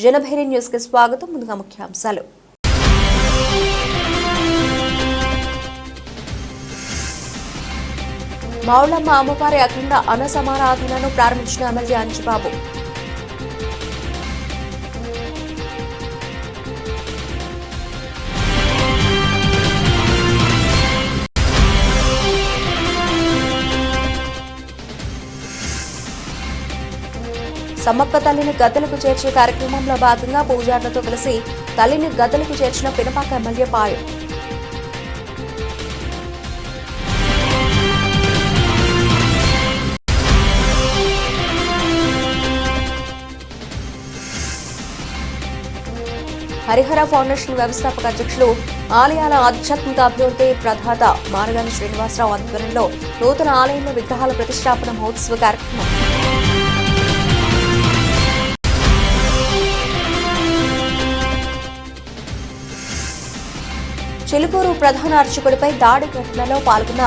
Janabheri news కి స్వాగతం. ముందుగా ముఖ్యాంశాలు. మౌళమ్మ అమ్మవారి అఖండ అన్న సమారాధనను ప్రారంభించిన ఎమ్మెల్యే అంజిబాబు. సమ్మక్క తల్లిని గద్దెలకు చేర్చే కార్యక్రమంలో భాగంగా పూజారులతో కలిసి తల్లిని గద్దెలకు చేర్చిన పినపాక ఎమ్మెల్యే పాయ్. హరిహర ఫౌండేషన్ వ్యవస్థాపక అధ్యక్షులు, ఆలయాల ఆధ్యాత్మిక అభివృద్ధి ప్రదాత మారగాని శ్రీనివాసరావు ఆధ్వర్యంలో నూతన ఆలయంలో విగ్రహాల ప్రతిష్టాపన మహోత్సవ కార్యక్రమం. చిలుకూరు ప్రధాన అర్చకుడిపై దాడి ఘటనలో పాల్గొన్న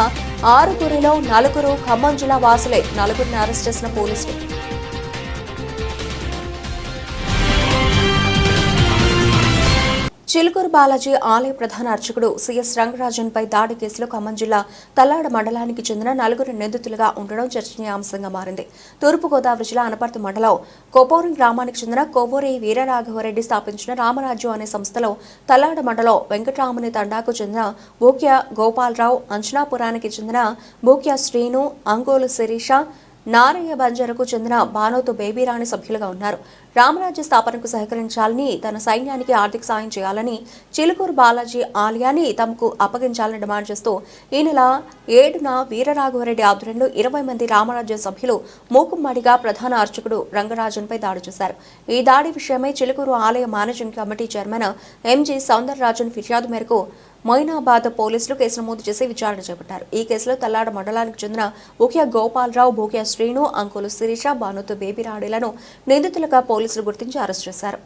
6గురిలో 4 ఖమ్మం జిల్లా వాసులే. 4గురిని అరెస్ట్ చేసిన పోలీసులు. చిలుకూరు బాలాజీ ఆలయ ప్రధాన అర్చకుడు సిఎస్ రంగరాజన్పై దాడి కేసులో ఖమ్మం జిల్లా తల్లాడ మండలానికి చెందిన 4 నిందితులుగా ఉండడం చర్చనీయాంశంగా మారింది. తూర్పుగోదావరి జిల్లా అనపర్తి మండలం కొపోరం గ్రామానికి చెందిన కొవ్వూరి వీరరాఘవరెడ్డి స్థాపించిన రామరాజ్యం అనే సంస్థలో తల్లాడ మండలం వెంకటరాముని తండాకు చెందిన భూక్య గోపాలరావు, అంజనాపురానికి చెందిన భూక్య శ్రీను, అంగోలు శిరీష, నారయ్య బంజరకు చెందిన బానోతు బేబీరాణి సభ్యులుగా ఉన్నారు. రామరాజ్య స్థాపనకు సహకరించాలని, తన సైన్యానికి ఆర్థిక సాయం చేయాలని, చిలుకూరు బాలాజీ ఆలయాన్ని తమకు అప్పగించాలని డిమాండ్ చేస్తూ ఈ నెల 7న వీరరాఘవరెడ్డి ఆధ్వర్యంలో 20 మంది రామరాజ్య సభ్యులు మూకుమ్మడిగా ప్రధాన అర్చకుడు రంగరాజన్పై దాడి చేశారు. ఈ దాడి విషయమై చిలుకూరు ఆలయ managing committee chairman MG Soundararajan ఫిర్యాదు మేరకు మొయినాబాద్ పోలీసులు కేసు నమోదు చేసి విచారణ చేపట్టారు. ఈ కేసులో తల్లాడ మండలానికి చెందిన భూక్య గోపాలరావు, భూక్య శ్రీను, అంకులు శిరీష, బానోతు బేబీరాణిలను నిందితులుగా పోలీసులు గుర్తించి అరెస్ట్ చేశారు.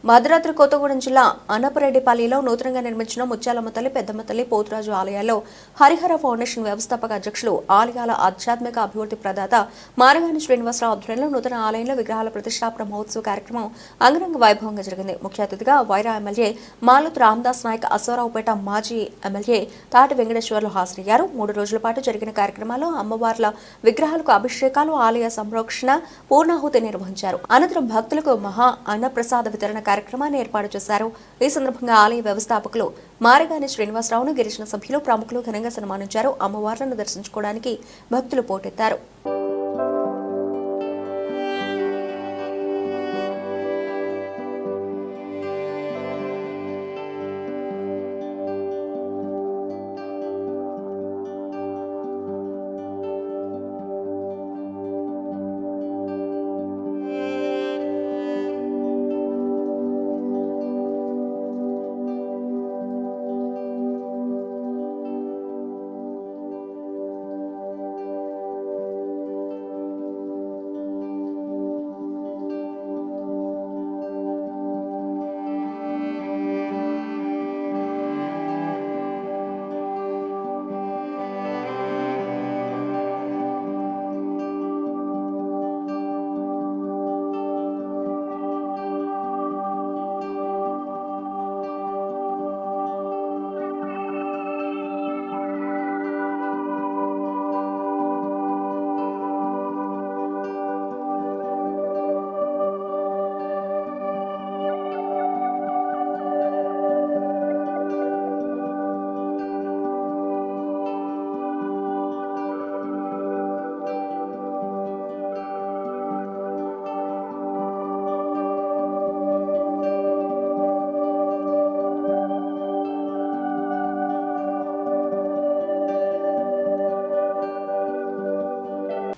భద్రాద్రి కొత్తగూడెం జిల్లా అనపరెడ్డిపల్లిలో నూతనంగా నిర్మించిన ముత్యాలమ్మ తల్లి, పెద్దమ్మ తల్లి, పోతురాజు ఆలయాల్లో హరిహర ఫౌండేషన్ వ్యవస్థాపక అధ్యక్షులు, ఆలయాల ఆధ్యాత్మిక అభివృద్ధి ప్రదాత మారగాని శ్రీనివాసరావు ఆధ్వర్యంలో నూతన ఆలయంలో విగ్రహాల ప్రతిష్టాపన మహోత్సవ కార్యక్రమం అంగరంగ వైభవంగా జరిగింది. ముఖ్య అతిథిగా వైరా ఎమ్మెల్యే మాలుత్ రామదాస్ నాయక్, అశ్వారావుపేట మాజీ ఎమ్మెల్యే తాటి వెంకటేశ్వర్లు హాజరయ్యారు. 3 రోజుల పాటు జరిగిన కార్యక్రమాల్లో అమ్మవార్ల విగ్రహాలకు అభిషేకాలు, ఆలయ సంరక్షణ, పూర్ణాహుతి నిర్వహించారు. అనంతరం భక్తులకు మహా అన్నప్రసాద వితరణ కార్యక్రమాన్ని ఏర్పాటు చేశారు. ఈ సందర్భంగా ఆలయ వ్యవస్థాపకులు మారగాని శ్రీనివాసరావును గిరిజన సభ్యులు, ప్రముఖులు ఘనంగా సన్మానించారు. అమ్మవార్లను దర్శించుకోవడానికి భక్తులు పోటెత్తారు.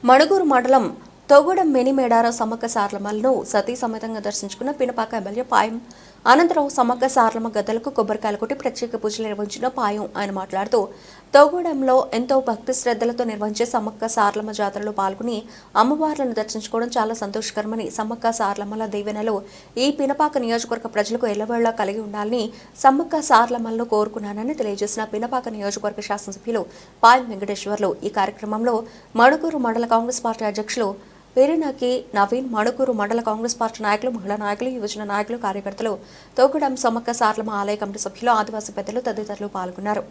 మణుగూరు మండలం తొగుడం మినిమేడార సమ్మక్క సారలమ్మలను సతీ సమేతంగా దర్శించుకున్న పినపాక ఎమ్మెల్యే పాయం. అనంతరం సమ్మక్క సారలమ్మ గద్దలకు కొబ్బరికాయలు కొట్టి ప్రత్యేక పూజలు నిర్వహించిన పాయం. ఆయన మాట్లాడుతూ తొగుడంలో ఎంతో భక్తి శ్రద్ధలతో నిర్వహించే సమ్మక్క సారలమ్మ జాతరలో పాల్గొని అమ్మవార్లను దర్శించుకోవడం చాలా సంతోషకరమని, సమ్మక్క సారలమ్మల దీవెనలు ఈ పినపాక నియోజకవర్గ ప్రజలకు ఎల్లవేళలా కలిగి ఉండాలని సమ్మక్క సారలమ్మలను కోరుకున్నానని తెలియజేసిన పినపాక నియోజకవర్గ శాసనసభ్యులు పాయం వెంకటేశ్వర్లు ఈ కార్యక్రమంలో మణుగూరు మండల కాంగ్రెస్ పార్టీ అధ్యక్షులు పేరినాకి నవీన్, మణుగూరు మండల కాంగ్రెస్ పార్టీ నాయకులు, మహిళా నాయకులు, యువజన నాయకులు, కార్యకర్తలు, తోగుడం సమ్మక్క సారలమ్మ ఆలయ కమిటీ సభ్యులు, ఆదివాసీ పెద్దలు తదితరులు పాల్గొన్నారు.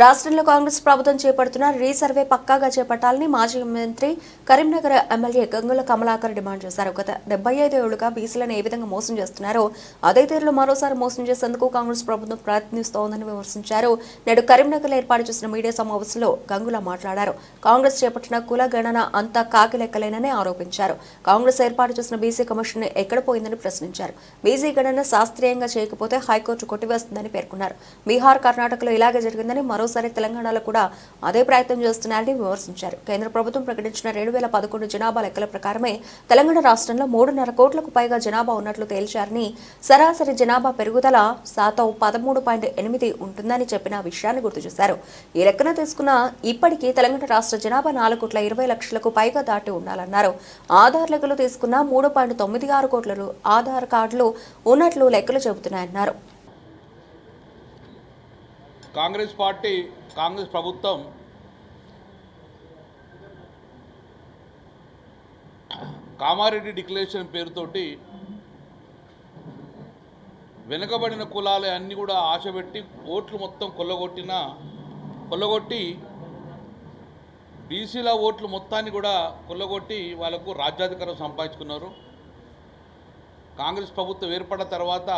రాష్ట్రంలో కాంగ్రెస్ ప్రభుత్వం చేపడుతున్న రీసర్వే పక్కాగా చేపట్టాలని మాజీ మంత్రి కరీంనగర్ ఎమ్మెల్యే గంగుల కమలాకర్ డిమాండ్ చేశారు. గత 75 ఏళ్లుగా బీసీలను ఏ విధంగా మోసం చేస్తున్నారో అదే తీరులో మరోసారి మోసం చేసేందుకు కాంగ్రెస్ ప్రభుత్వం ప్రయత్నిస్తోందని విమర్శించారు. నేడు కరీంనగర్లో ఏర్పాటు చేసిన మీడియా సమావేశంలో గంగుల మాట్లాడారు. కాంగ్రెస్ చేపట్టిన కుల గణన అంతా కాకి లెక్కలేనని ఆరోపించారు. కాంగ్రెస్ ఏర్పాటు చేసిన బీసీ కమిషన్ ఎక్కడ పోయిందని ప్రశ్నించారు. బీసీ గణన శాస్త్రీయంగా చేయకపోతే హైకోర్టు కొట్టివేస్తుందని పేర్కొన్నారు. బీహార్, కర్ణాటకలో ఇలాగే జరిగిందని, మరోసారి తెలంగాణలో కూడా అదే ప్రయత్నం చేస్తున్నారని విమర్శించారు. కేంద్ర ప్రభుత్వం ప్రకటించిన 2011 జనాభా లెక్కల ప్రకారమే తెలంగాణ రాష్ట్రంలో 3.5 కోట్లకు పైగా జనాభా ఉన్నట్లు తేల్చారని, సరాసరి జనాభా పెరుగుదల శాతం 13.8 ఉంటుందని చెప్పిన విషయాన్ని గుర్తు చేశారు. ఈ లెక్కన తీసుకున్న ఇప్పటికీ తెలంగాణ రాష్ట్ర జనాభా 4,20,00,000కు పైగా దాటి ఉండాలన్నారు. ఆధార్ లెక్కలు తీసుకున్న 3.96 కోట్ల ఆధార్ కార్డులు ఉన్నట్లు లెక్కలు చెబుతున్నాయన్నారు. కాంగ్రెస్ ప్రభుత్వం కామారెడ్డి డిక్లరేషన్ పేరుతోటి వెనుకబడిన కులాలు అన్నీ కూడా ఆశపెట్టి ఓట్లు మొత్తం కొల్లగొట్టి బీసీల ఓట్లు మొత్తాన్ని కూడా కొల్లగొట్టి వాళ్ళకు రాజ్యాధికారం సంపాదించుకున్నారు. కాంగ్రెస్ ప్రభుత్వం ఏర్పడిన తర్వాత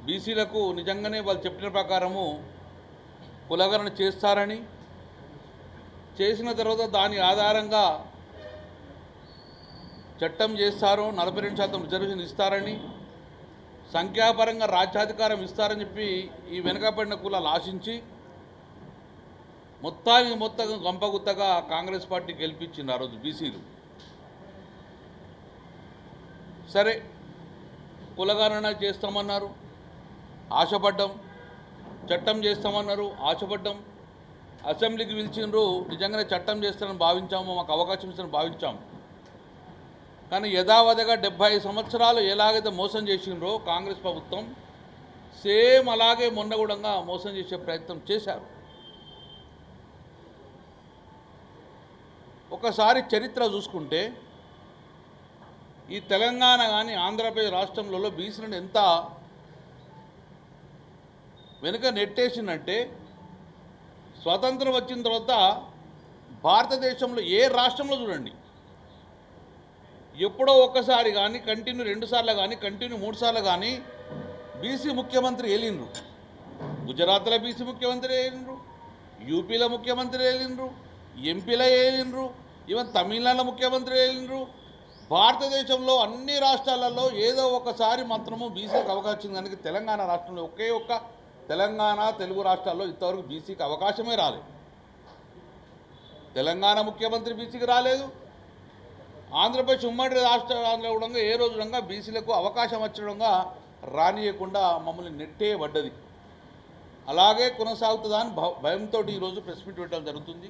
బీసీలకు నిజంగానే వాళ్ళు చెప్పిన ప్రకారము కులగణన చేస్తారని, చేసిన తర్వాత దాని ఆధారంగా చట్టం చేస్తారు, 42% రిజర్వేషన్ ఇస్తారని, సంఖ్యాపరంగా రాజ్యాధికారం ఇస్తారని చెప్పి ఈ వెనుకబడిన కులాలు ఆశించి మొత్తం గంపగుత్తగా కాంగ్రెస్ పార్టీ గెలిపించింది ఆ రోజు బీసీలు. సరే, కులగణన చేస్తామన్నారు, ఆశపడ్డాం. చట్టం చేస్తామన్నారు, ఆశపడ్డాం. అసెంబ్లీకి పిలిచిండ్రు, నిజంగానే చట్టం చేస్తారని భావించాము, మాకు అవకాశం ఇస్తారని భావించాము. కానీ యథావధిగా 75 సంవత్సరాలు ఎలాగైతే మోసం చేసిండ్రో కాంగ్రెస్ ప్రభుత్వం, సేమ్ అలాగే మొన్న కూడా మోసం చేసే ప్రయత్నం చేశారు. ఒకసారి చరిత్ర చూసుకుంటే ఈ తెలంగాణ కానీ ఆంధ్రప్రదేశ్ రాష్ట్రంలో బీసీలను ఎంత వెనుక నెట్టేసిందంటే, స్వతంత్రం వచ్చిన తర్వాత భారతదేశంలో ఏ రాష్ట్రంలో చూడండి, ఎప్పుడో ఒక్కసారి కానీ కంటిన్యూ 2 సార్లు కానీ కంటిన్యూ 3 సార్లు కానీ బీసీ ముఖ్యమంత్రి వెళ్ళిండ్రు. గుజరాత్లో బీసీ ముఖ్యమంత్రి వెళ్ళిండ్రు, యూపీలో ముఖ్యమంత్రి వెళ్ళిండ్రు, ఎంపీలో వెళ్ళిండ్రు, ఈవెన్ తమిళనాడులో ముఖ్యమంత్రి వెళ్ళిండ్రు. భారతదేశంలో అన్ని రాష్ట్రాలలో ఏదో ఒకసారి మాత్రము బీసీకి అవకాశం, కనుక తెలంగాణ రాష్ట్రంలో ఒకే ఒక్క తెలంగాణ, తెలుగు రాష్ట్రాల్లో ఇంతవరకు బీసీకి అవకాశమే రాలేదు. తెలంగాణ ముఖ్యమంత్రి బీసీకి రాలేదు. ఆంధ్రప్రదేశ్ ఉమ్మడి రాష్ట్రాల్లో కూడా ఏ రోజు బీసీలకు అవకాశం వచ్చడంగా రానియకుండా మమ్మల్ని నెట్టేయబడ్డది. అలాగే కొనసాగుతుందని భయంతో ఈరోజు ప్రెస్ మీట్ పెట్టడం జరుగుతుంది.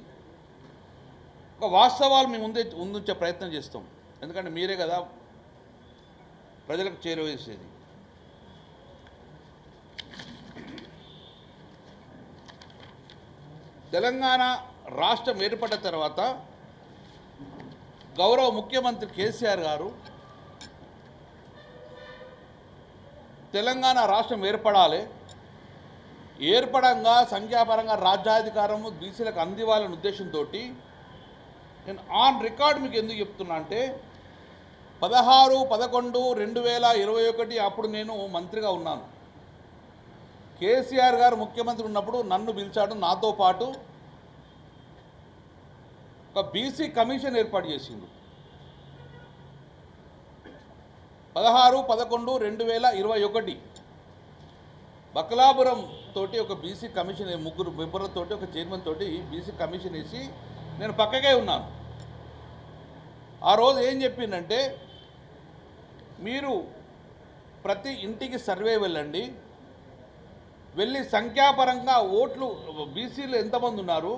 ఒక వాస్తవాలు మేము ముందుంచే ప్రయత్నం చేస్తాం, ఎందుకంటే మీరే కదా ప్రజలకు చేరువేసేది. తెలంగాణ రాష్ట్రం ఏర్పడ్డ తర్వాత గౌరవ ముఖ్యమంత్రి కేసీఆర్ గారు తెలంగాణ రాష్ట్రం ఏర్పడంగా సంఖ్యాపరంగా రాజ్యాధికారము బీసీలకు అందివ్వాలనే ఉద్దేశంతో నేను ఆన్ రికార్డ్ మీకు ఎందుకు చెప్తున్నా అంటే 16/11/2021 అప్పుడు నేను మంత్రిగా ఉన్నాను. కేసీఆర్ గారు ముఖ్యమంత్రి ఉన్నప్పుడు నన్ను పిలిచాడు, నాతో పాటు ఒక బీసీ కమిషన్ ఏర్పాటు చేసిండు. 16/11/2021 బకలాపురం తోటి ఒక బీసీ కమిషన్, 3 మెంబర్లతోటి ఒక చైర్మన్ తోటి బీసీ కమిషన్ వేసి నేను పక్కకే ఉన్నాను. ఆ రోజు ఏం చెప్పిందంటే, మీరు ప్రతి ఇంటికి సర్వే వెళ్ళి సంఖ్యాపరంగా ఓట్లు బీసీలు ఎంతమంది ఉన్నారు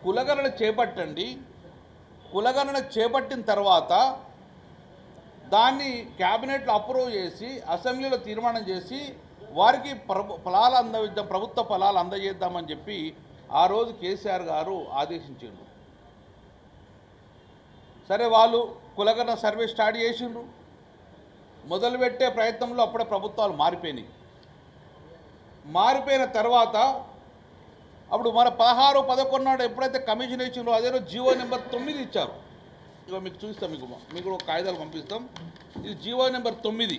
కులగణన చేపట్టండి. కులగణన చేపట్టిన తర్వాత దాన్ని క్యాబినెట్లో అప్రూవ్ చేసి అసెంబ్లీలో తీర్మానం చేసి వారికి ప్రభుత్వ ఫలాలు అందజేద్దామని చెప్పి ఆ రోజు కేసీఆర్ గారు ఆదేశించిండ్రు. సరే, వాళ్ళు కులగణన సర్వే స్టార్ట్ చేసిండ్రు. మొదలుపెట్టే ప్రయత్నంలో అప్పుడే ప్రభుత్వాలు మారిపోయిన తర్వాత అప్పుడు మన 16/11 నాడు ఎప్పుడైతే కమిషన్ ఇచ్చిండ్రో అదే రోజు జీవో నెంబర్ 9 ఇచ్చారు. ఇక మీకు చూస్తాం, మీకు ఒక కాగితాలు పంపిస్తాం. ఇది జీవో నెంబర్ 9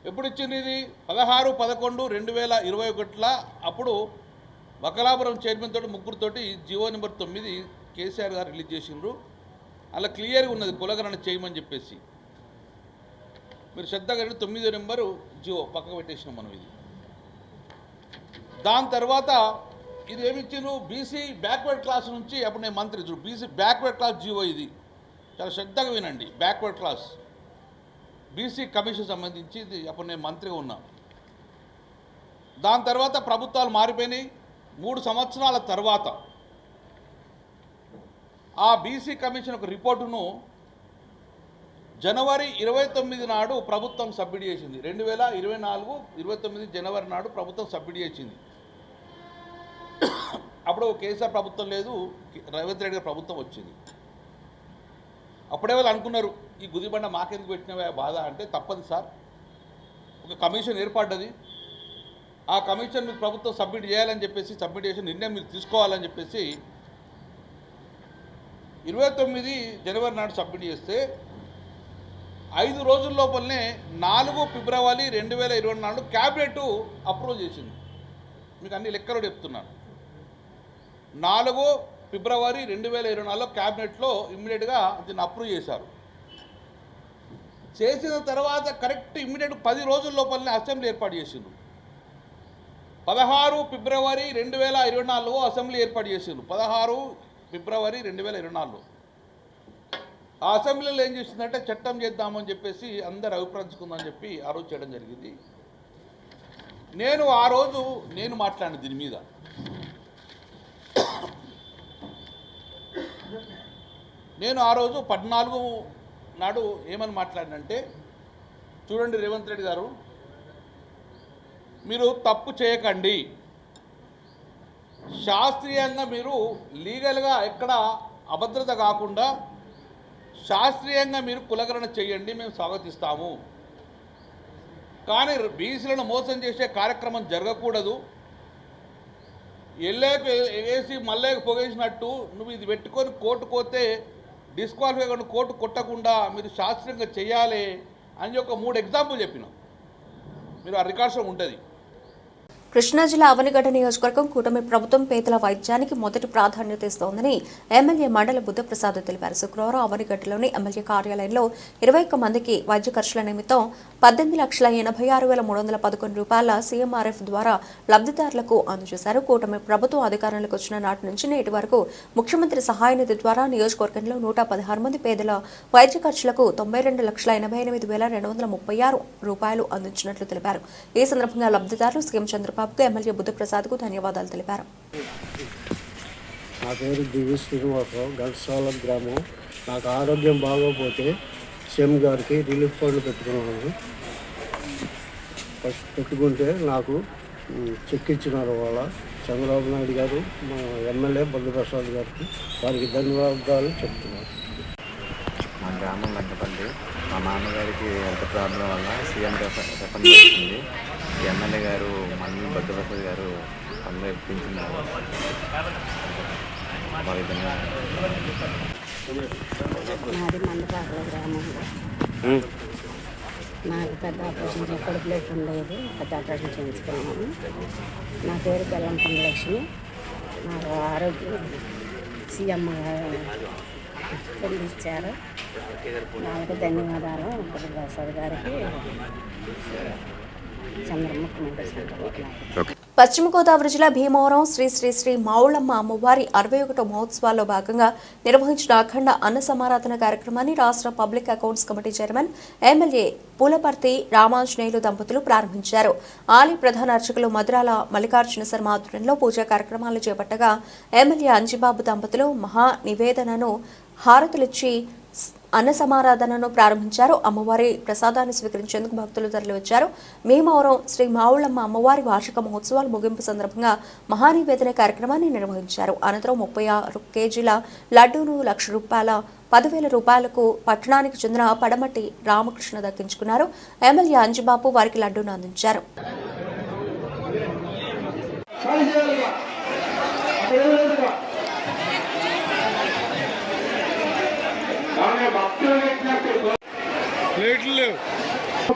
ఎప్పుడు ఇచ్చింది? ఇది 16/11/2021 అప్పుడు బకలాపురం చైర్మన్ తోటి 3 తోటి జీవో నెంబర్ 9 కేసీఆర్ గారు రిలీజ్ చేసిండ్రు. అలా క్లియర్గా ఉన్నది కులగణన చేయమని చెప్పేసి. మీరు శ్రద్ధగా 9వ నెంబరు జియో పక్కకు పెట్టేసినాం మనం. ఇది దాని తర్వాత ఇది ఏమిచ్చిండ్రు, బీసీ బ్యాక్వర్డ్ క్లాస్ నుంచి అప్పుడు నేను మంత్రి బీసీ బ్యాక్వర్డ్ క్లాస్ జియో. ఇది చాలా శ్రద్ధగా వినండి. బ్యాక్వర్డ్ క్లాస్ బీసీ కమిషన్ సంబంధించి ఇది అప్పుడు నేను మంత్రిగా ఉన్నా. దాని తర్వాత ప్రభుత్వాలు మారిపోయినాయి. 3 సంవత్సరాల తర్వాత ఆ బీసీ కమిషన్ ఒక రిపోర్టును జనవరి 29 నాడు ప్రభుత్వం సబ్మిట్ చేసింది. 2024 జనవరి నాడు ప్రభుత్వం సబ్మిట్ చేసింది. అప్పుడు కేసీఆర్ ప్రభుత్వం లేదు, రేవంత్ రెడ్డి గారి ప్రభుత్వం వచ్చింది. అప్పుడే వాళ్ళు అనుకున్నారు, ఈ గుదిబండ మాకెందుకు పెట్టినవే బాధ అంటే, తప్పదు సార్, ఒక కమిషన్ ఏర్పడ్డది, ఆ కమిషన్ మీరు ప్రభుత్వం సబ్మిట్ చేయాలని చెప్పేసి, సబ్మిట్ చేసి నిర్ణయం మీరు తీసుకోవాలని చెప్పేసి 29 జనవరి నాడు సబ్మిట్ చేస్తే 5 రోజుల లోపలనే 4 ఫిబ్రవరి 2024 క్యాబినెట్ అప్రూవ్ చేసింది. మీకు అన్ని లెక్కలు చెప్తున్నాను. 4 ఫిబ్రవరి 2024 క్యాబినెట్లో ఇమ్మీడియట్గా దీన్ని అప్రూవ్ చేశారు. చేసిన తర్వాత కరెక్ట్ ఇమ్మీడియట్ 10 రోజుల లోపలనే అసెంబ్లీ ఏర్పాటు చేసిండ్రు. 16 ఫిబ్రవరి 2024 అసెంబ్లీ ఏర్పాటు చేసిండ్రు. 16 ఫిబ్రవరి 2024 ఆ అసెంబ్లీలో ఏం చేసిందంటే, చట్టం చేద్దామని చెప్పేసి అందరు అభిప్రాయించుకుందని చెప్పి ఆ రోజు చేయడం జరిగింది. ఆ రోజు మాట్లాడిన దీని మీద ఆ రోజు 14 నాడు ఏమని మాట్లాడినంటే, చూడండి రేవంత్ రెడ్డి గారు, మీరు తప్పు చేయకండి, శాస్త్రీయంగా మీరు లీగల్గా ఎక్కడ అభద్రత కాకుండా శాస్త్రీయంగా మీరు కులగణన చేయండి, మేము స్వాగతిస్తాము. కానీ బీసీలను మోసం చేసే కార్యక్రమం జరగకూడదు. వేసి మళ్ళీ పొగేసినట్టు నువ్వు ఇది పెట్టుకొని కోర్టు పోతే డిస్క్వాలిఫై కానీ కోర్టు కొట్టకుండా మీరు శాస్త్రీయంగా చేయాలి అని ఒక 3 ఎగ్జాంపుల్ చెప్పినాం. మీరు ఆ రికార్డ్స్లో ఉంటుంది. కృష్ణా జిల్లా అవనిగడ్డ నియోజకవర్గం కూటమి ప్రభుత్వం పేదల వైద్యానికి మొదటి ప్రాధాన్యత ఇస్తోందని ఎమ్మెల్యే మండల బుద్ధప్రసాద్ తెలిపారు. శుక్రవారం అవనిగడ్డలోని ఎమ్మెల్యే కార్యాలయంలో 21 మందికి వైద్య ఖర్చుల నిమిత్తం 18,86,311 రూపాయల సీఎంఆర్ఎఫ్ ద్వారా లబ్ధిదారులకు అందజేశారు. కూటమి ప్రభుత్వం అధికారంలోకి వచ్చిన నాటి నుంచి నేటి వరకు ముఖ్యమంత్రి సహాయ నిధి ద్వారా నియోజకవర్గంలో 116 మంది పేదల వైద్య ఖర్చులకు 92,88,236 రూపాయలు అందించినట్లు తెలిపారు. ఈ సందర్భంగా లబ్ధిదారులు సీఎం చంద్రబాబు ఎమ్మెల్యే బుద్ధప్రసాద్కు ధన్యవాదాలు తెలిపారు. నా పేరు దివ్య శ్రీనివాసరావు, ఘంటసాల గ్రామం. నాకు ఆరోగ్యం బాగోపోతే సీఎం గారికి రిలీఫ్ ఫండ్ పెట్టుకున్నాను. పెట్టుకుంటే నాకు చెక్ ఇచ్చినారు వాళ్ళ చంద్రబాబు నాయుడు గారు, మా ఎమ్మెల్యే బుద్ధప్రసాద్ గారికి వారికి ధన్యవాదాలు చెప్తున్నాను. మా గ్రామం వెంకపల్లి. మా నాన్నగారికి హెల్త్ ప్రాబ్లం వల్ల సీఎం రిఫండ్ వచ్చింది. ఎమ్మెల్యే గారు మళ్ళీ బుద్ధప్రసాద్ గారు పనులు ఇప్పించినారు. వారికి మాది మండపాకల గ్రామంలో నాకు పెద్ద ఆపరేషన్ కడుపు నొప్పి ఉండేది. పెద్ద ఆపరేషన్ చేయించుకున్నాను. నా పేరు బెల్లంకొండ లక్ష్మి. నాకు ఆరోగ్యం సీఎం గారు ఇచ్చారు. వాళ్ళకి ధన్యవాదాలు. ప్రసాద్ గారికి, చంద్రముఖ్యమంత్రి చంద్రబాబు నాయుడు. పశ్చిమ గోదావరి జిల్లా భీమవరం శ్రీ శ్రీ శ్రీ మావుళ్ళమ్మ అమ్మవారి 61వ మహోత్సవాల్లో భాగంగా నిర్వహించిన అఖండ అన్న సమారాధన కార్యక్రమాన్ని రాష్ట్ర public accounts committee chairman MLA Pulaparthi Ramanjaneyulu దంపతులు ప్రారంభించారు. ఆలయ ప్రధాన అర్చకులు మధురాల మల్లికార్జున శర్మ ఆధ్వర్యంలో పూజా కార్యక్రమాలు చేపట్టగా ఎమ్మెల్యే అంజిబాబు దంపతులు మహా నివేదనను హారతులిచ్చి అన్న సమారాధనను ప్రారంభించారు. అమ్మవారి ప్రసాదాన్ని స్వీకరించేందుకు భక్తులు తరలివచ్చారు. భీమవరం శ్రీ మావుళ్ళమ్మ అమ్మవారి వార్షిక మహోత్సవాల ముగింపు సందర్భంగా మహానివేదన కార్యక్రమాన్ని నిర్వహించారు. అనంతరం 36 కేజీల లడ్డూను ₹1,00,000 10,000 రూపాయలకు పట్టణానికి చెందిన పడమటి రామకృష్ణ దక్కించుకున్నారు. ఎమ్మెల్యే అంజిబాబు వారికి లడ్డూను అందించారు.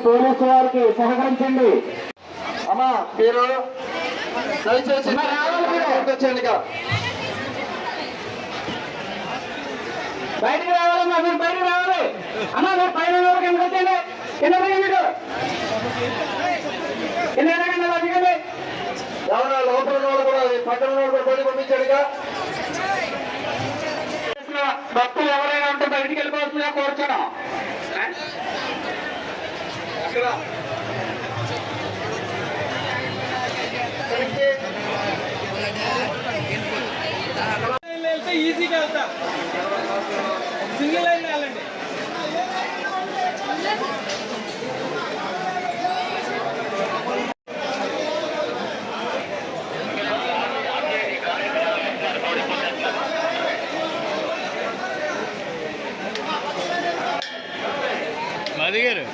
పోలీసు వారికి సహకరించండి. అమ్మా మీరు దయచేసి వచ్చేయండి. బయటికి రావాలమ్మా, మీరు బయటికి రావాలి. అమ్మా మీరు పైన కిందకి వచ్చేయండి. కింద మీరు కింద దిగండి. ఎవరో లోపల వాళ్ళు కూడా పక్కన వాళ్ళు కూడా బయట పంపించాడుగా. భక్తులు ఎవరైనా ఉంటే బయటికి వెళ్ళిపోతుందిగా కోరుతున్నాం. వెళ్తే ఈజీగా వెళ్తా. సింగిల్ లైన్ వెళ్ళండి. మాది గారు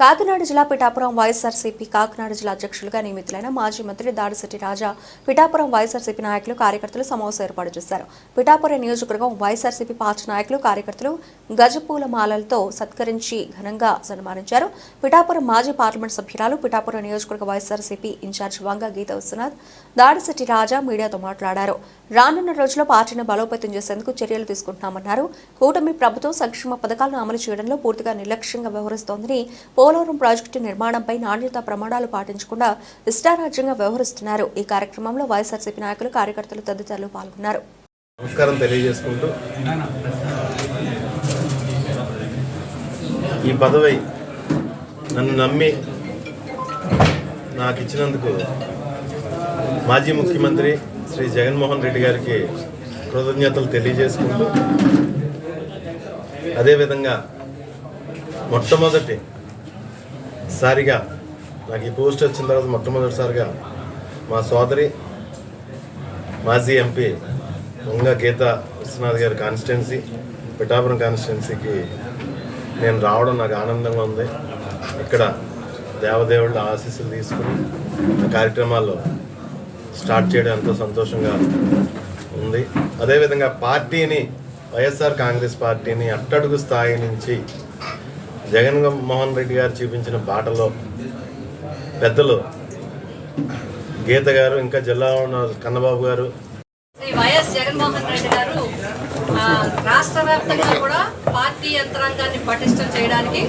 కాకినాడ జిల్లా పిఠాపురం వైఎస్ఆర్సీపీ కాకినాడ జిల్లా అధ్యక్షులుగా నియమితులైన మాజీ మంత్రి దాడిశెట్టి రాజా పిఠాపురం వైఎస్ఆర్సీపీ నాయకులు కార్యకర్తలు సమావేశం ఏర్పాటు చేశారు. పిఠాపురం నియోజకవర్గం వైఎస్ఆర్సీపీ పార్టీ నాయకులు కార్యకర్తలు గజపూల మాలలతో సత్కరించి ఘనంగా సన్మానించారు. పిఠాపురం మాజీ పార్లమెంట్ సభ్యురాలు పిఠాపురం నియోజకవర్గ వైఎస్ఆర్సీపీ ఇన్ఛార్జ్ వంగ గీత విశ్వనాథ్ దాడిశెట్టి రాజా మీడియాతో మాట్లాడారు. రానున్న రోజుల్లో పార్టీని బలోపేతం చేసేందుకు చర్యలు తీసుకుంటున్నామన్నారు. కూటమి ప్రభుత్వం సంక్షేమ పథకాలను అమలు చేయడంలో పూర్తిగా నిర్లక్ష్యంగా వ్యవహరిస్తోందని, పోలవరం ప్రాజెక్టు నిర్మాణంపై నాణ్యతా ప్రమాణాలు పాటించకుండా ఇష్టారాజ్యంగా వ్యవహరిస్తున్నారు. ఈ కార్యక్రమంలో వైఎస్ఆర్సీపీ నాయకులు, కార్యకర్తలు తదితరులు పాల్గొన్నారు. నమస్కారం తెలియజేసుకుంటూ ఈ పదవి నన్ను నమ్మి నాకు ఇచ్చినందుకు మాజీ ముఖ్యమంత్రి శ్రీ జగన్మోహన్ రెడ్డి గారికి కృతజ్ఞతలు తెలియజేసుకుంటూ, అదేవిధంగా మొట్టమొదటిసారిగా నాకు ఈ పోస్ట్ వచ్చిన తర్వాత మొట్టమొదటిసారిగా మా సోదరి మాజీ ఎంపీ వంగ గీత విశ్వనాథ్ గారి కాన్స్టిట్యున్సీ పిఠాపురం కాన్స్టిట్యున్సీకి నేను రావడం నాకు ఆనందంగా ఉంది. ఇక్కడ దేవదేవుళ్ళ ఆశీస్సులు తీసుకుని కార్యక్రమాల్లో స్టార్ట్ చేయడం ఎంతో సంతోషంగా ఉంది. అదేవిధంగా పార్టీని, వైఎస్ఆర్ కాంగ్రెస్ పార్టీని అట్టడుగు స్థాయి నుంచి జగన్మోహన్ రెడ్డి గారు చూపించిన బాటలో పెద్దలు గీత గారు, ఇంకా జిల్లా ఉన్న కన్నబాబు గారు, వైఎస్ జగన్మోహన్ రెడ్డి గారు రాష్ట్ర వ్యాప్తంగా కూడా పార్టీ యంత్రాంగాన్ని పటిష్టం చేయడానికి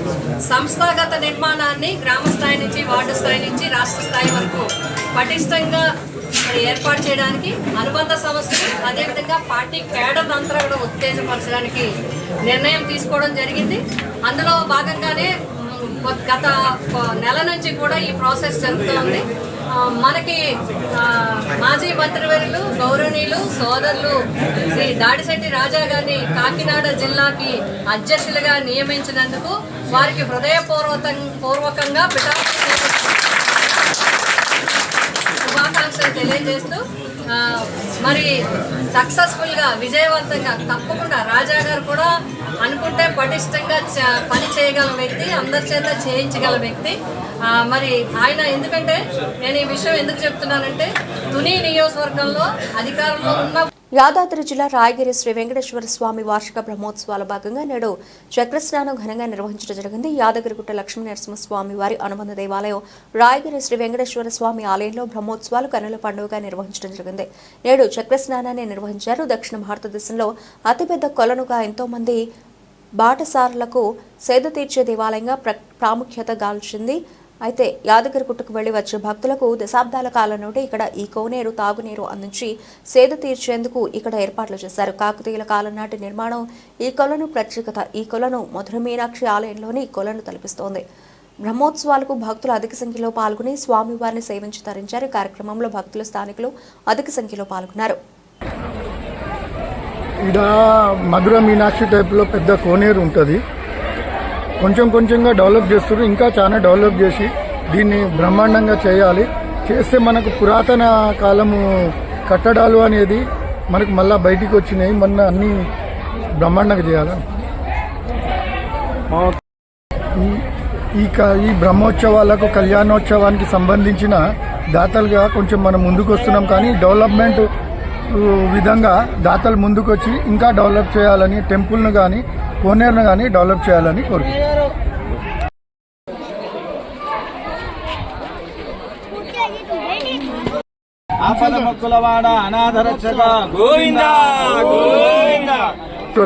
సంస్థాగత నిర్మాణాన్ని గ్రామ స్థాయి నుంచి, వార్డు స్థాయి నుంచి రాష్ట్ర స్థాయి వరకు పటిష్టంగా ఏర్పాటు చేయడానికి, అనుబంధ సంస్థలు అదేవిధంగా పార్టీ కేడర్ అంతా కూడా ఉత్తేజపరచడానికి నిర్ణయం తీసుకోవడం జరిగింది. అందులో భాగంగానే గత నెల నుంచి కూడా ఈ ప్రాసెస్ జరుగుతోంది. మనకి మాజీ మంత్రివర్యులు గౌరవనీయులు సోదరులు శ్రీ దాడిశెట్టి రాజా గారిని కాకినాడ జిల్లాకి అధ్యక్షులుగా నియమించినందుకు వారికి హృదయపూర్వకంగా శుభాకాంక్షలు తెలియజేస్తూ మరి సక్సెస్ఫుల్గా విజయవంతంగా తప్పకుండా రాజా గారు కూడా అనుకుంటే పటిష్టంగా పని చేయగల వ్యక్తి, అందరి చేత చేయించగల వ్యక్తి. మరి ఆయన ఎందుకంటే నేను ఈ విషయం ఎందుకు చెప్తున్నానంటే తుని నియోజకవర్గంలో అధికారంలో ఉన్న యాదాద్రి జిల్లా రాయగిరి శ్రీ వెంకటేశ్వర స్వామి వార్షిక బ్రహ్మోత్సవాల భాగంగా నేడు చక్రస్నానం ఘనంగా నిర్వహించడం జరిగింది. యాదగిరిగుట్ట లక్ష్మీ నరసింహస్వామి వారి అనుబంధ దేవాలయం రాయగిరి శ్రీ వెంకటేశ్వర స్వామి ఆలయంలో బ్రహ్మోత్సవాలు కన్నుల పండుగగా నిర్వహించడం జరిగింది. నేడు చక్రస్నానాన్ని నిర్వహించారు. దక్షిణ భారతదేశంలో అతిపెద్ద కొలనుగా ఎంతో మంది బాటసారులకు సేద తీర్చే దేవాలయంగా ప్రాముఖ్యత గాల్చింది. అయితే యాదగిరిగుట్టకు వెళ్లి వచ్చే భక్తులకు దశాబ్దాల కాలం నుండి ఇక్కడ ఈ కోనేరు తాగునీరు అందించి సేద తీర్చేందుకు ఇక్కడ ఏర్పాట్లు చేశారు. కాకతీయుల కాలం నాటి నిర్మాణం ఈ కొలను ప్రత్యేకత. ఈ కొలను మధుర మీనాక్షి ఆలయంలోని ఈ కొలను తలపిస్తోంది. బ్రహ్మోత్సవాలకు భక్తులు అధిక సంఖ్యలో పాల్గొని స్వామివారిని సేవించి తరించారు. ఈ కార్యక్రమంలో భక్తులు స్థానికులు అధిక సంఖ్యలో పాల్గొన్నారు. ఇక్కడ మధుర మీనాక్షి టైప్లో పెద్ద కోనేరు ఉంటుంది. కొంచెం కొంచెంగా డెవలప్ చేస్తున్నారు. ఇంకా చాలా డెవలప్ చేసి దీన్ని బ్రహ్మాండంగా చేయాలి. చేస్తే మనకు పురాతన కాలము కట్టడాలు అనేది మనకు మళ్ళీ బయటికి వచ్చినాయి. మొన్న అన్ని బ్రహ్మాండంగా చేయాలి. ఈ బ్రహ్మోత్సవాలకు కళ్యాణోత్సవానికి సంబంధించిన దాతలుగా కొంచెం మనం ముందుకు వస్తున్నాం. కానీ డెవలప్మెంట్ విధంగా దాతలు ముందుకొచ్చి ఇంకా డెవలప్ చేయాలని, టెంపుల్ను కానీ కోనేరును కానీ డెవలప్ చేయాలని కోరుకుంటున్నాం.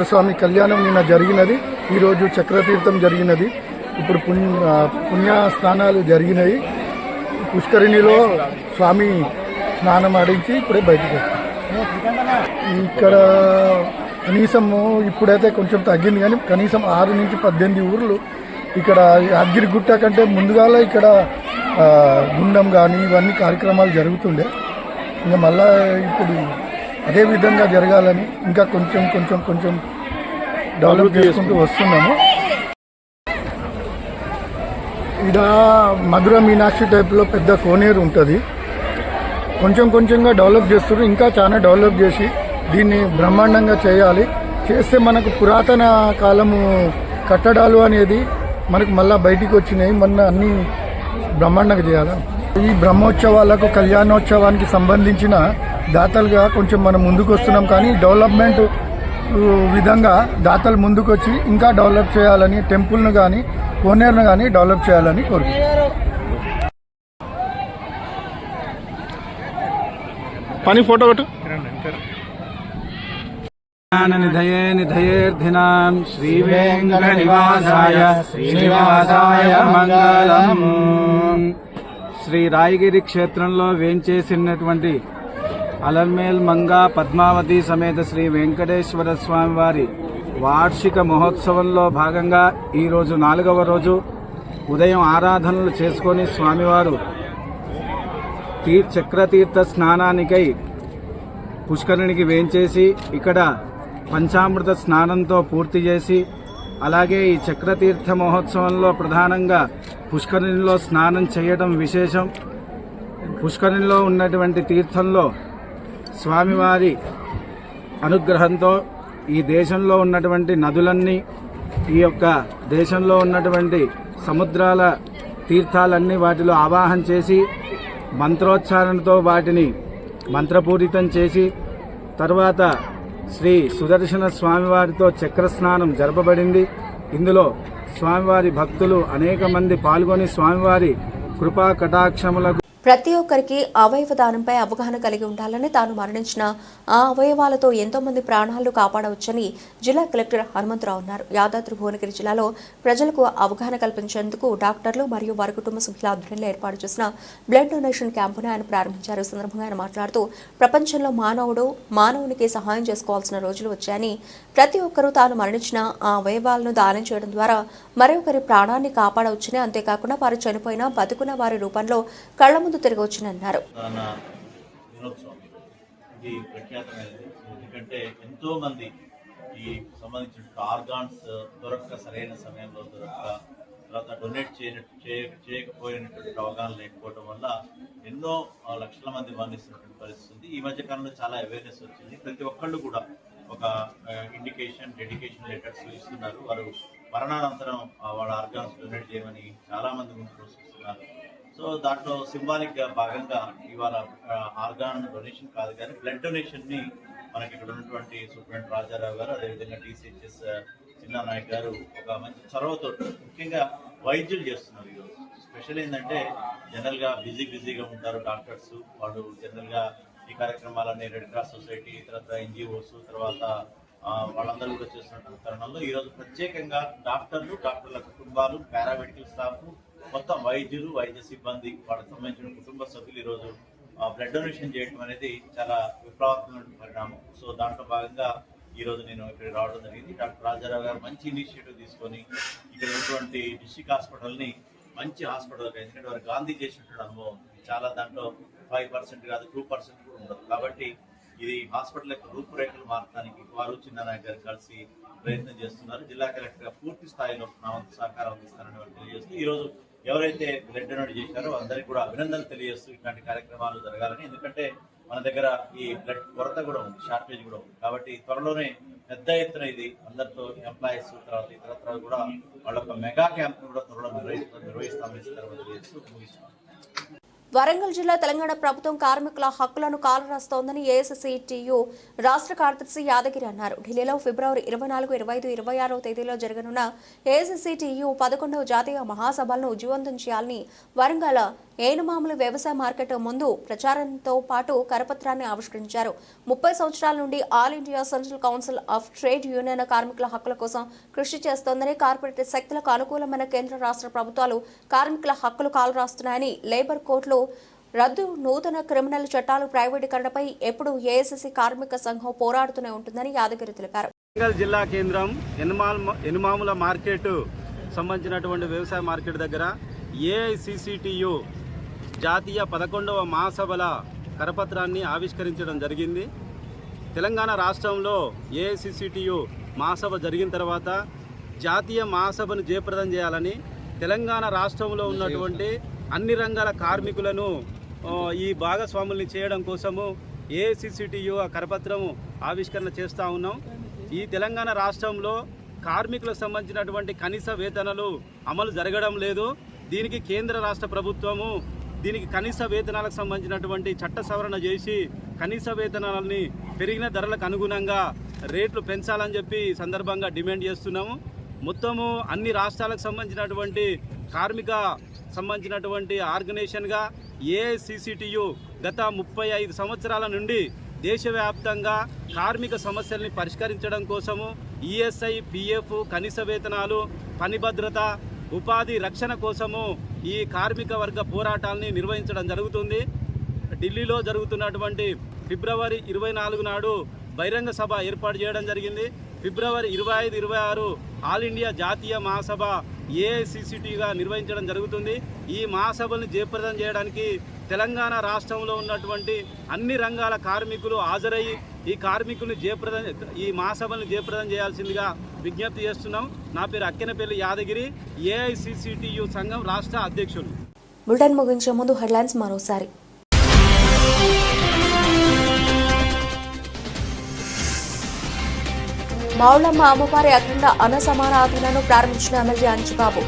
స్వామి కళ్యాణం నిన్న జరిగినది. ఈరోజు చక్రతీర్థం జరిగినది. ఇప్పుడు పుణ్య స్నానాలు జరిగినాయి. పుష్కరిణిలో స్వామి స్నానం ఆడించి ఇప్పుడే బయటకు వచ్చాం. ఇక్కడ కనీసము ఇప్పుడైతే కొంచెం తగ్గింది, కానీ కనీసం 6 నుంచి 18 ఊర్లు ఇక్కడ యాదగిరిగుట్ట కంటే ముందుగాల ఇక్కడ గుండం కానీ ఇవన్నీ కార్యక్రమాలు జరుగుతుండే. ఇంకా మళ్ళా ఇప్పుడు అదే విధంగా జరగాలని ఇంకా కొంచెం డెవలప్ చేసుకుంటూ వస్తున్నాము. ఇక్కడ మధుర మీనాక్షి టైప్లో పెద్ద కోనేరు ఉంటుంది. కొంచెం కొంచెంగా డెవలప్ చేస్తున్నారు. ఇంకా చాలా డెవలప్ చేసి దీన్ని బ్రహ్మాండంగా చేయాలి. చేస్తే మనకు పురాతన కాలము కట్టడాలు అనేది మనకు మళ్ళీ బయటికి వచ్చినాయి. మొన్న అన్ని బ్రహ్మాండంగా చేయాలి. ఈ బ్రహ్మోత్సవాలకు కళ్యాణోత్సవానికి సంబంధించిన దాతలుగా కొంచెం మనం ముందుకు వస్తున్నాం. కానీ డెవలప్మెంట్ విధంగా దాతలు ముందుకొచ్చి ఇంకా డెవలప్ చేయాలని, టెంపుల్ను కానీ కోనేరును కానీ డెవలప్ చేయాలని కోరుకుంటున్నాం. పని ఫోటో కొట్టు. నిధయేర్ధినాం శ్రీ వెంకటనివాసాయ శ్రీనివాసాయ మంగళం. శ్రీ రాయగిరి క్షేత్రంలో వేంచేసినటువంటి అలర్మేల్ మంగా పద్మావతి సమేత శ్రీ వెంకటేశ్వర స్వామి వారి వార్షిక మహోత్సవంలో భాగంగా ఈరోజు 4వ రోజు ఉదయం ఆరాధనలు చేసుకొని స్వామివారు చక్రతీర్థ స్నానానికై పుష్కరిణికి వేంచేసి ఇక్కడ పంచామృత స్నానంతో పూర్తి చేసి, అలాగే ఈ చక్రతీర్థ మహోత్సవంలో ప్రధానంగా పుష్కరిణిలో స్నానం చేయడం విశేషం. పుష్కరిణిలో ఉన్నటువంటి తీర్థంలో స్వామివారి అనుగ్రహంతో ఈ దేశంలో ఉన్నటువంటి నదులన్నీ, ఈ యొక్క దేశంలో ఉన్నటువంటి సముద్రాల తీర్థాలన్నీ వాటిలో ఆవాహన చేసి మంత్రోచ్చారణతో వాటిని మంత్రపూరితం చేసి తర్వాత శ్రీ సుదర్శన స్వామివారితో చక్రస్నానం జరపబడింది. ఇందులో స్వామివారి భక్తులు అనేక మంది పాల్గొని స్వామివారి కృపా కటాక్షములకు ప్రతి ఒక్కరికి అవయవ దానంపై అవగాహన కలిగి ఉండాలని, తాను మరణించిన ఆ అవయవాలతో ఎంతో మంది ప్రాణాలను కాపాడవచ్చని జిల్లా కలెక్టర్ హనుమంతరావు అన్నారు. యాదాద్రి భువనగిరి జిల్లాలో ప్రజలకు అవగాహన కల్పించేందుకు డాక్టర్లు మరియు వారి కుటుంబ సభ్యుల ఆధ్వర్యంలో ఏర్పాటు చేసిన బ్లడ్ డొనేషన్ క్యాంపును ఆయన ప్రారంభించారు. ఈ సందర్భంగా ఆయన మాట్లాడుతూ ప్రపంచంలో మానవునికి సహాయం చేసుకోవాల్సిన రోజులు వచ్చాయని, ప్రతి ఒక్కరూ తాను మరణించిన ఆ అవయవాలను దానం చేయడం ద్వారా మరొకరి ప్రాణాన్ని కాపాడవచ్చని, అంతేకాకుండా వారు చనిపోయినా బతుకున్న వారి రూపంలో కళ్ల ముందు ముందు తిరిగి వచ్చినన్నారు. ఇది ప్రఖ్యాతమైనది. ఎందుకంటే ఎంతో మంది ఈ సంబంధించిన ఆర్గాన్స్ దొరక్క సరైన సమయంలో దొరక్క, తర్వాత డొనేట్ చేయకపోయినటువంటి అవగాహన లేకపోవడం వల్ల ఎన్నో లక్షల మంది మరణిస్తున్నటువంటి పరిస్థితి ఉంది. ఈ మధ్య కాలంలో చాలా అవేర్నెస్ వచ్చింది. ప్రతి ఒక్కళ్ళు కూడా ఒక డెడికేషన్ లెటర్స్ ఇస్తున్నారు. వారు మరణానంతరం వాళ్ళ ఆర్గాన్స్ డొనేట్ చేయమని చాలా మంది ముందుకు వస్తున్నారు. సో దాంట్లో సింబాలిక్ గా భాగంగా ఇవాళ ఆర్గాన్ డొనేషన్ కాదు కానీ బ్లడ్ డొనేషన్ ని మనకి ఇక్కడ ఉన్నటువంటి సూపరింటెండెంట్ రాజారావు గారు, అదేవిధంగా టీసీహెచ్ఎస్ చిన్నా నాయక్ గారు ఒక మంచి చొరవతో ముఖ్యంగా వైద్యులు చేస్తున్నారు. ఈరోజు స్పెషల్ ఏంటంటే జనరల్ గా బిజీగా ఉంటారు డాక్టర్స్. వాళ్ళు జనరల్ గా ఈ కార్యక్రమాలన్నీ రెడ్ క్రాస్ సొసైటీ, తర్వాత ఎన్జిఓస్, తర్వాత వాళ్ళందరూ కూడా చేస్తున్న తరుణంలో ఈరోజు ప్రత్యేకంగా డాక్టర్ల కుటుంబాలు, పారామెడికల్ స్టాఫ్, మొత్తం వైద్యులు, వైద్య సిబ్బంది, వాళ్ళకి సంబంధించిన కుటుంబ సభ్యులు ఈరోజు బ్లడ్ డొనేషన్ చేయడం అనేది చాలా విప్లవాత్మక పరిణామం. సో దాంట్లో భాగంగా ఈరోజు నేను ఇక్కడ రావడం జరిగింది. డాక్టర్ రాజారావు గారు మంచి ఇనిషియేటివ్ తీసుకొని ఇక్కడ ఉన్నటువంటి డిస్ట్రిక్ట్ హాస్పిటల్ని మంచి హాస్పిటల్గా, ఎందుకంటే వారు గాంధీ చేసినటువంటి అనుభవం ఉంది. చాలా దాంట్లో 5% కాదు 2% కూడా ఉండదు. కాబట్టి ఇది హాస్పిటల్ యొక్క రూపురేఖలు మార్చడానికి వారు చిన్నానాయక్ గారు కలిసి ప్రయత్నం చేస్తున్నారు. జిల్లా కలెక్టర్గా పూర్తి స్థాయిలో నా వంతు సహకారం అందిస్తారని వారు తెలియజేస్తూ ఈరోజు ఎవరైతే బ్లడ్ డొనేట్ చేశారో అందరికీ కూడా అభినందనలు తెలియజేస్తూ ఇట్లాంటి కార్యక్రమాలు జరగాలని. ఎందుకంటే మన దగ్గర ఈ బ్లడ్ కొరత కూడా ఉంది, షార్టేజ్ కూడా ఉంది. కాబట్టి త్వరలోనే పెద్ద ఎత్తున ఇది అందరితో ఎంప్లాయీస్, తర్వాత ఇతరత్ర కూడా వాళ్ళ ఒక మెగా క్యాంప్ కూడా త్వరలో నిర్వహిస్తామని తెలియజేస్తూ ముగిస్తాం. వరంగల్ జిల్లా తెలంగాణ ప్రభుత్వం కార్మికుల హక్కులను కాలరాస్తోందని ఏఐసీసీటీయూ రాష్ట్ర కార్యదర్శి యాదగిరి అన్నారు. ఢిల్లీలో ఫిబ్రవరి 24, 25, 26వ తేదీలో జరగనున్న ఏఐసీసీటీయూ 11వ జాతీయ మహాసభలను విజయవంతం చేయాలని వరంగల్ ఏనుమాముల వ్యవసాయ మార్కెట్ ముందు ప్రచారంతో పాటు కరపత్రాన్ని ఆవిష్కరించారు. 30 సంవత్సరాల నుండి all India central council of trade union కార్మికుల హక్కుల కోసం కృషి చేస్తోందని, కార్పొరేట్ శక్తులకు అనుకూలమైన కేంద్ర రాష్ట్ర ప్రభుత్వాలు కార్మికుల హక్కులు కాలరాస్తున్నాయని, లేబర్ కోర్టులు రద్దు, నూతన క్రిమినల్ చట్టాలు ప్రైవేటీకరణపై ఎప్పుడు ఏఐసీసీ కార్మిక సంఘం పోరాడుతూనే ఉంటుందని యాదగిరి తెలిపారు. వరంగల్ జిల్లా కేంద్రం ఎనుమాముల మార్కెట్ సంబంధించినటువంటి వ్యవసాయ మార్కెట్ దగ్గర ఏఐసీసీటీయూ జాతీయ 11వ మహాసభల కరపత్రాన్ని ఆవిష్కరించడం జరిగింది. తెలంగాణ రాష్ట్రంలో ఏఐసీసీటీయూ మహాసభ జరిగిన తర్వాత జాతీయ మహాసభను జయప్రదం చేయాలని తెలంగాణ రాష్ట్రంలో ఉన్నటువంటి అన్ని రంగాల కార్మికులను ఈ భాగస్వాముల్ని చేయడం కోసము ఏఐసీసీటీయూ ఆ కరపత్రం ఆవిష్కరణ చేస్తూ ఉన్నాం. ఈ తెలంగాణ రాష్ట్రంలో కార్మికులకు సంబంధించినటువంటి కనీస వేతనాలు అమలు జరగడం లేదు. దీనికి కేంద్ర రాష్ట్ర ప్రభుత్వము దీనికి కనీస వేతనాలకు సంబంధించినటువంటి చట్ట సవరణ చేసి కనీస వేతనాలని పెరిగిన ధరలకు అనుగుణంగా రేట్లు పెంచాలని చెప్పి సందర్భంగా డిమాండ్ చేస్తున్నాము. మొత్తము అన్ని రాష్ట్రాలకు సంబంధించినటువంటి కార్మిక సంబంధించినటువంటి ఆర్గనైజేషన్గా ఏఐసీసీటీయూ గత 35 సంవత్సరాల నుండి దేశవ్యాప్తంగా కార్మిక సమస్యల్ని పరిష్కరించడం కోసము ఈఎస్ఐ, పిఎఫ్, కనీస వేతనాలు, పని భద్రత, ఉపాధి రక్షణ కోసము ఈ కార్మిక వర్గ పోరాటాలని నిర్వహించడం జరుగుతుంది. ఢిల్లీలో జరుగుతున్నటువంటి ఫిబ్రవరి 24 నాడు బహిరంగ సభ ఏర్పాటు చేయడం జరిగింది. ఫిబ్రవరి 25, 26 ఆల్ ఇండియా జాతీయ మహాసభ ఏఐసీసీటీగా నిర్వహించడం జరుగుతుంది. ఈ మహాసభల్ని జయప్రదం చేయడానికి తెలంగాణ రాష్ట్రంలో ఉన్నటువంటి అన్ని రంగాల కార్మికులు హాజరయ్యి ఈ మహాసభల్ని జయప్రదం చేయాల్సిందిగా విజ్ఞప్తి చేస్తున్నాం. నా పేరు అక్కెనపల్లి యాదగిరి, ఏఐసీసీటీయూ సంఘం రాష్ట్ర అధ్యక్షులు. బులెటిన్ ముగించే ముందు హెడ్లైన్స్ మరోసారి. మౌళమ్మ అమ్మవారి అఖండ అన్న సమారాధనను ప్రారంభించిన ఎమ్మెల్యే అంచుబాబు.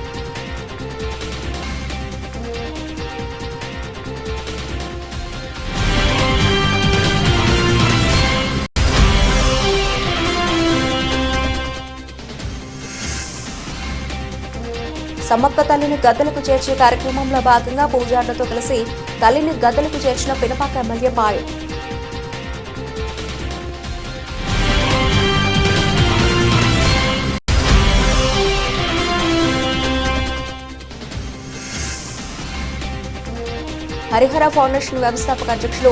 సమ్మక్క తల్లిని గద్దలకు చేర్చే కార్యక్రమంలో భాగంగా పూజారులతో కలిసి తల్లిని గద్దలకు చేర్చిన పినపాక ఎమ్మెల్యే పాయ్. హరిహర ఫౌండేషన్ వ్యవస్థాపక అధ్యక్షులు,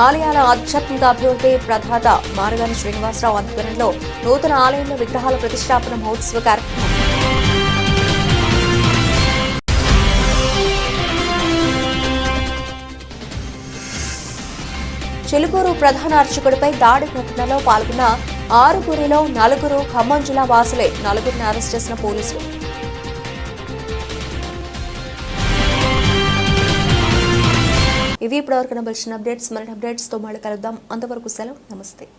ఆలయాల ఆధ్యాత్మిక అభివృద్ధి ప్రదాత మారగాని శ్రీనివాసరావు ఆధ్వర్యంలో నూతన ఆలయంలో విగ్రహాల ప్రతిష్టాపన మహోత్సవ కార్యక్రమం. చిలుకూరు ప్రధాన అర్చకుడిపై దాడి ఘటనలో పాల్గొన్న 6గురిలో 4 ఖమ్మం జిల్లా వాసులే. 4గురిని అరెస్ట్ చేసిన పోలీసులు. ఇవి ఇప్పటివరకు నమ్మల్సిన అప్డేట్స్. మరిన్ని అప్డేట్స్తో మళ్ళీ కలుద్దాం. అంతవరకు సెలవు. నమస్తే.